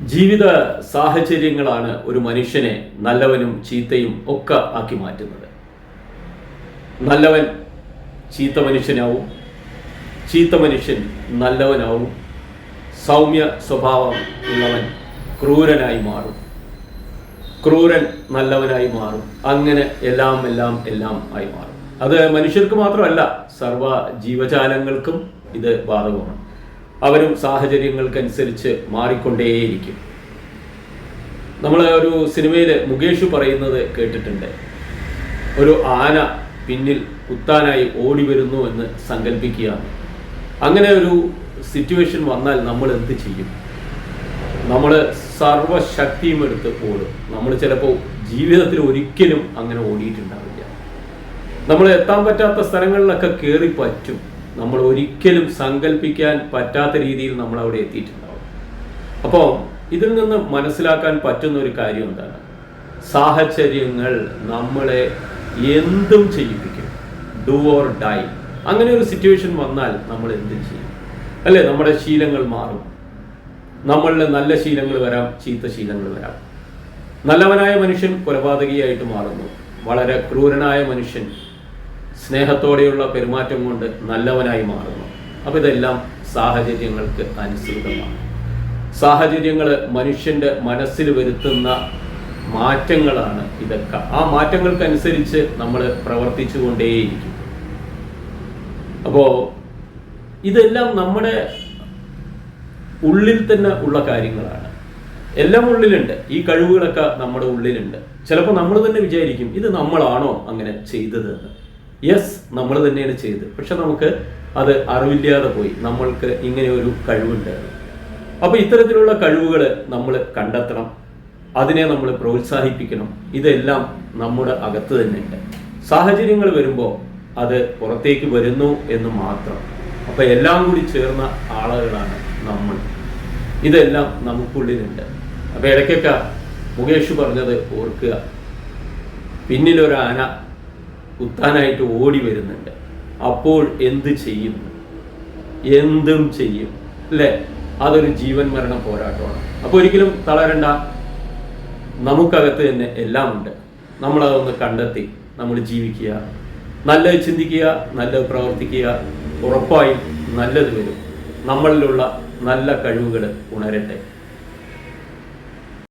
ജീവിത സാഹചര്യങ്ങളാണ് ഒരു മനുഷ്യനെ നല്ലവനും ചീത്തയും ഒക്കെ ആക്കി മാറ്റുന്നത്. നല്ലവൻ ചീത്ത മനുഷ്യനാവും, ചീത്ത മനുഷ്യൻ നല്ലവനാവും, സൗമ്യ സ്വഭാവം ഉള്ളവൻ ക്രൂരനായി മാറും, ക്രൂരൻ നല്ലവനായി മാറും. അങ്ങനെ എല്ലാം ആയി മാറും. അത് മനുഷ്യർക്ക് മാത്രമല്ല, സർവ ജീവജാലങ്ങൾക്കും ഇത് ബാധകമാണ്. അവരും സാഹചര്യങ്ങൾക്കനുസരിച്ച് മാറിക്കൊണ്ടേയിരിക്കും. നമ്മൾ ഒരു സിനിമയിൽ മുകേഷ് പറയുന്നത് കേട്ടിട്ടുണ്ട്, ഒരു ആന പിന്നിൽ കുത്താനായി ഓടി വരുന്നു എന്ന് സങ്കല്പിക്കുകയാണ്. അങ്ങനെ ഒരു സിറ്റുവേഷൻ വന്നാൽ നമ്മൾ എന്ത് ചെയ്യും? നമ്മൾ സർവശക്തിയും എടുത്ത് ഓടും. നമ്മൾ ചിലപ്പോൾ ജീവിതത്തിൽ ഒരിക്കലും അങ്ങനെ ഓടിയിട്ടുണ്ടാവില്ല. നമ്മൾ എത്താൻ പറ്റാത്ത സ്ഥലങ്ങളിലൊക്കെ കയറി പറ്റും. നമ്മൾ ഒരിക്കലും സങ്കല്പിക്കാൻ പറ്റാത്ത രീതിയിൽ നമ്മൾ അവിടെ എത്തിയിട്ടുണ്ടാവും. അപ്പോൾ ഇതിൽ നിന്ന് മനസ്സിലാക്കാൻ പറ്റുന്ന ഒരു കാര്യം എന്താണ്? സാഹചര്യങ്ങൾ നമ്മളെ എന്തും ചെയ്യിപ്പിക്കും. Do or die. അങ്ങനെ ഒരു സിറ്റുവേഷൻ വന്നാൽ നമ്മൾ എന്തും ചെയ്യും, അല്ലേ? നമ്മുടെ ശീലങ്ങൾ മാറും. നമ്മളിൽ നല്ല ശീലങ്ങൾ വരാം, ചീത്ത ശീലങ്ങൾ വരാം. നല്ലവനായ മനുഷ്യൻ കൊലപാതകിയായിട്ട് മാറുന്നു. വളരെ ക്രൂരനായ മനുഷ്യൻ സ്നേഹത്തോടെയുള്ള പെരുമാറ്റം കൊണ്ട് നല്ലവനായി മാറുന്നു. അപ്പോൾ ഇതെല്ലാം സാഹചര്യങ്ങൾക്ക് അനുസൃതമാണ്. സാഹചര്യങ്ങൾ മനുഷ്യൻ്റെ മനസ്സിൽ വരുത്തുന്ന മാറ്റങ്ങളാണ് ഇതൊക്കെ. ആ മാറ്റങ്ങൾക്കനുസരിച്ച് നമ്മൾ പ്രവർത്തിച്ചു കൊണ്ടേയിരിക്കും. അപ്പോൾ ഇതെല്ലാം നമ്മുടെ ഉള്ളിൽ തന്നെ ഉള്ള കാര്യങ്ങളാണ്. എല്ലാം ഉള്ളിലുണ്ട്. ഈ കഴിവുകളൊക്കെ നമ്മുടെ ഉള്ളിലുണ്ട്. ചിലപ്പോൾ നമ്മൾ തന്നെ വിചാരിക്കും, ഇത് നമ്മളാണോ അങ്ങനെ ചെയ്തതെന്ന്. യെസ്, നമ്മൾ തന്നെയാണ് ചെയ്തത്. പക്ഷെ നമുക്ക് അത് അറിവില്ലാതെ പോയി. നമ്മൾക്ക് ഇങ്ങനെ ഒരു കഴിവുണ്ട്. അപ്പോൾ ഇത്തരത്തിലുള്ള കഴിവുകൾ നമ്മൾ കണ്ടെത്തണം, അതിനെ നമ്മൾ പ്രോത്സാഹിപ്പിക്കണം. ഇതെല്ലാം നമ്മുടെ അകത്ത് തന്നെയുണ്ട്. സാഹചര്യങ്ങൾ വരുമ്പോൾ അത് പുറത്തേക്ക് വരുന്നു എന്ന് മാത്രം. അപ്പോൾ എല്ലാം കൂടി ചേർന്ന ആളുകളാണ് നമ്മൾ. ഇതെല്ലാം നമുക്കുള്ളിലുണ്ട്. അപ്പോൾ ഇടയ്ക്കൊക്കെ മുകേഷ് പറഞ്ഞത് ഓർക്കുക, പിന്നിലൊരു ആന കുത്താനായിട്ട് ഓടി വരുന്നുണ്ട്. അപ്പോൾ എന്ത് ചെയ്യും? എന്തും ചെയ്യും, അല്ലേ? അതൊരു ജീവൻ മരണ പോരാട്ടമാണ്. അപ്പോൾ ഒരിക്കലും തളരണ്ട. നമുക്കകത്ത് തന്നെ എല്ലാം ഉണ്ട്. നമ്മളതൊന്ന് കണ്ടെത്തി നമ്മൾ ജീവിക്കുക, നല്ലത് ചിന്തിക്കുക, നല്ലത് പ്രവർത്തിക്കുക. ഉറപ്പായും നല്ലത് വരും. നമ്മളിലുള്ള നല്ല കഴിവുകൾ ഉണരട്ടെ.